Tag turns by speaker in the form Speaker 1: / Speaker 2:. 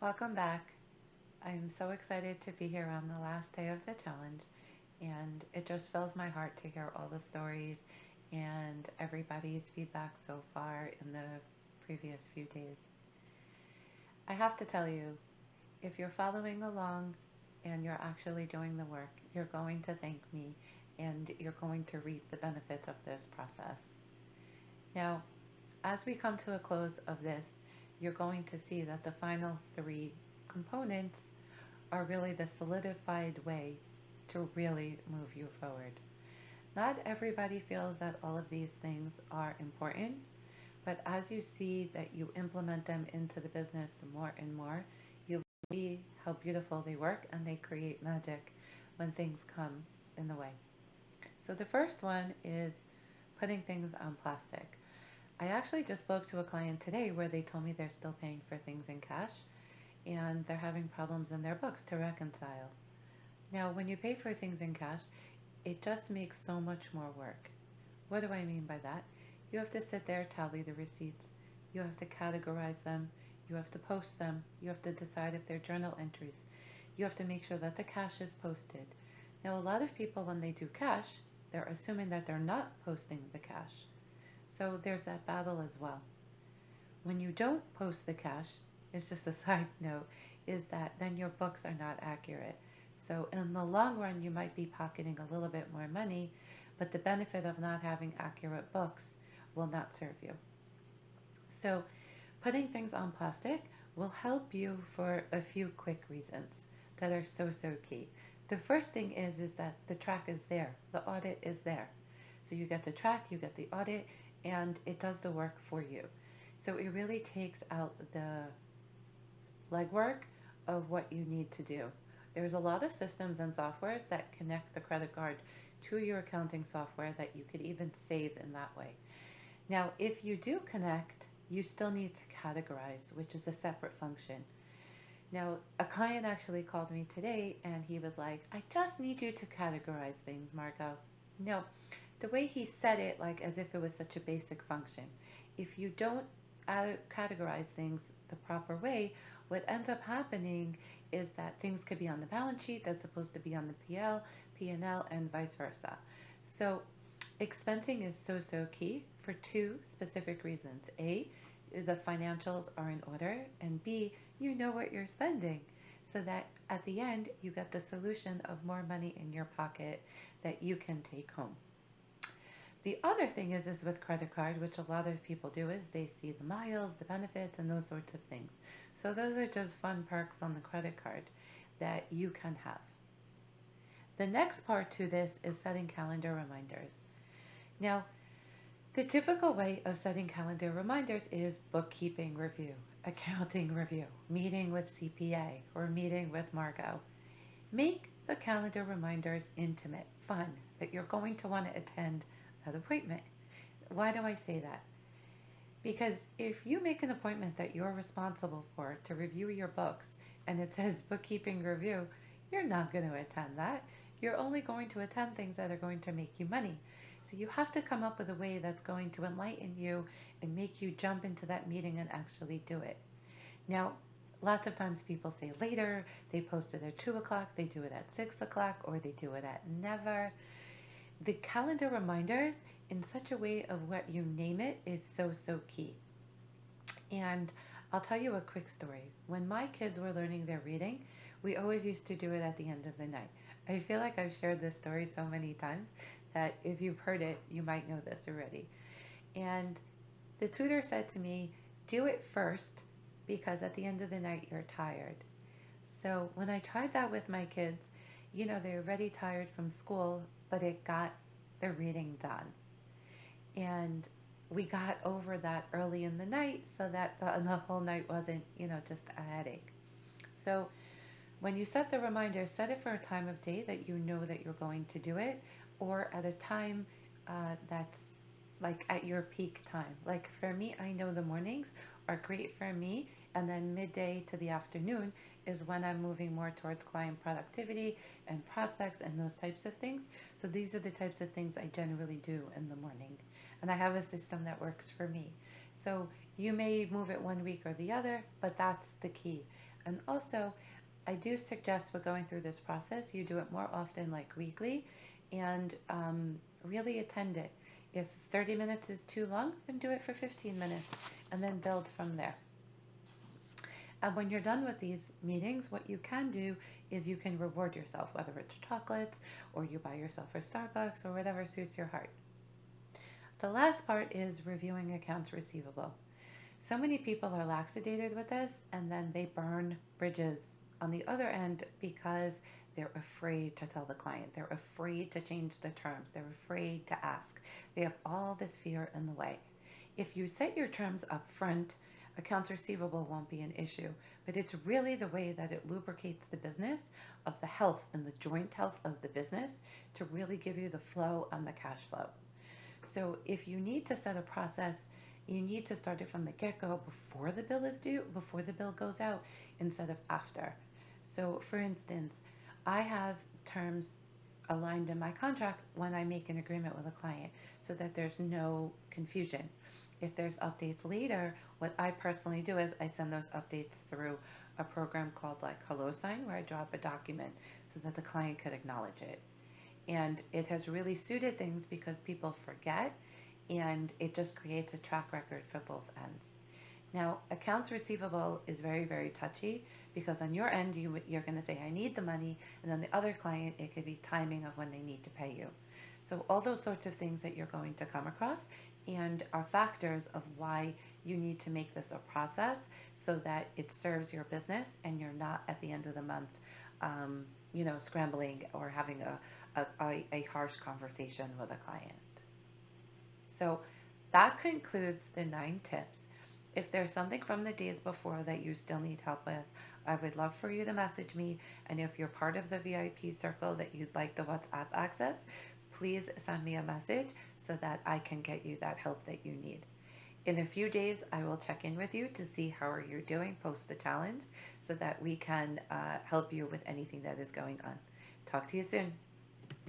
Speaker 1: Welcome back. I'm so excited to be here on the last day of the challenge, and it just fills my heart to hear all the stories and everybody's feedback so far in the previous few days. I have to tell you, if you're following along and you're actually doing the work, you're going to thank me and you're going to reap the benefits of this process. Now, as we come to a close of this, you're going to see that the final three components are really the solidified way to really move you forward. Not everybody feels that all of these things are important, but as you see that you implement them into the business more and more, you see how beautiful they work and they create magic when things come in the way. So the first one is putting things on plastic. I actually just spoke to a client today where they told me they're still paying for things in cash and they're having problems in their books to reconcile. Now, when you pay for things in cash, it just makes so much more work. What do I mean by that? You have to sit there, tally the receipts, you have to categorize them, you have to post them, you have to decide if they're journal entries, you have to make sure that the cash is posted. Now, a lot of people, when they do cash, they're assuming that they're not posting the cash. So there's that battle as well. When you don't post the cash, it's just a side note, is that then your books are not accurate. So in the long run, you might be pocketing a little bit more money, but the benefit of not having accurate books will not serve you. So putting things on plastic will help you for a few quick reasons that are so key. The first thing is that the track is there, the audit is there. So you get the track, you get the audit, and it does the work for you. So it really takes out the legwork of what you need to do. There's a lot of systems and softwares that connect the credit card to your accounting software that you could even save in that way. Now, if you do connect, you still need to categorize, which is a separate function. Now, a client actually called me today and he was like, I just need you to categorize things, Margot. No, the way he said it, like as if it was such a basic function. If you don't categorize things the proper way, what ends up happening is that things could be on the balance sheet that's supposed to be on the PL, P&L, and vice versa. So expensing is so key for two specific reasons. A, the financials are in order, and B, you know what you're spending so that at the end you get the solution of more money in your pocket that you can take home. The other thing is with credit card, which a lot of people do, is they see the miles, the benefits, and those sorts of things. So those are just fun perks on the credit card that you can have. The next part to this is setting calendar reminders. Now, the typical way of setting calendar reminders is bookkeeping review, accounting review, meeting with CPA, or meeting with Margot. Make the calendar reminders intimate, fun, that you're going to want to attend that appointment. Why do I say that? Because if you make an appointment that you're responsible for to review your books and it says bookkeeping review, you're not going to attend that. You're only going to attend things that are going to make you money. So you have to come up with a way that's going to enlighten you and make you jump into that meeting and actually do it. Now, lots of times people say later, they post it at 2 o'clock, they do it at 6 o'clock, or they do it at never. The calendar reminders in such a way of what you name it is so key. And I'll tell you a quick story. When my kids were learning their reading, we always used to do it at the end of the night. I feel like I've shared this story so many times that if you've heard it, you might know this already. And the tutor said to me, do it first because at the end of the night you're tired. So when I tried that with my kids, they're already tired from school, but it got the reading done. And we got over that early in the night so that the whole night wasn't, just a headache. So when you set the reminder, set it for a time of day that you know that you're going to do it, or at a time that's like at your peak time. Like for me, I know the mornings are great for me, and then midday to the afternoon is when I'm moving more towards client productivity and prospects and those types of things. So these are the types of things I generally do in the morning, and I have a system that works for me. So you may move it one week or the other, but that's the key. And also, I do suggest with going through this process, you do it more often, like weekly, and really attend it. If 30 minutes is too long, then do it for 15 minutes and then build from there. And when you're done with these meetings, what you can do is you can reward yourself, whether it's chocolates or you buy yourself a Starbucks or whatever suits your heart. The last part is reviewing accounts receivable. So many people are laxated with this and then they burn bridges on the other end because they're afraid to tell the client. They're afraid to change the terms. They're afraid to ask. They have all this fear in the way. If you set your terms up front, accounts receivable won't be an issue, but it's really the way that it lubricates the business of the health and the joint health of the business to really give you the flow and the cash flow. So if you need to set a process, you need to start it from the get-go before the bill is due, before the bill goes out, instead of after. So for instance, I have terms aligned in my contract when I make an agreement with a client so that there's no confusion. If there's updates later, what I personally do is I send those updates through a program called like HelloSign where I drop a document so that the client could acknowledge it. And it has really suited things because people forget and it just creates a track record for both ends. Now, accounts receivable is very, very touchy because on your end, you're going to say, I need the money. And then the other client, it could be timing of when they need to pay you. So all those sorts of things that you're going to come across and are factors of why you need to make this a process so that it serves your business and you're not at the end of the month, scrambling or having a harsh conversation with a client. So that concludes the 9 tips. If there's something from the days before that you still need help with, I would love for you to message me. And if you're part of the VIP circle that you'd like the WhatsApp access, please send me a message so that I can get you that help that you need. In a few days, I will check in with you to see how you're doing post the challenge so that we can help you with anything that is going on. Talk to you soon.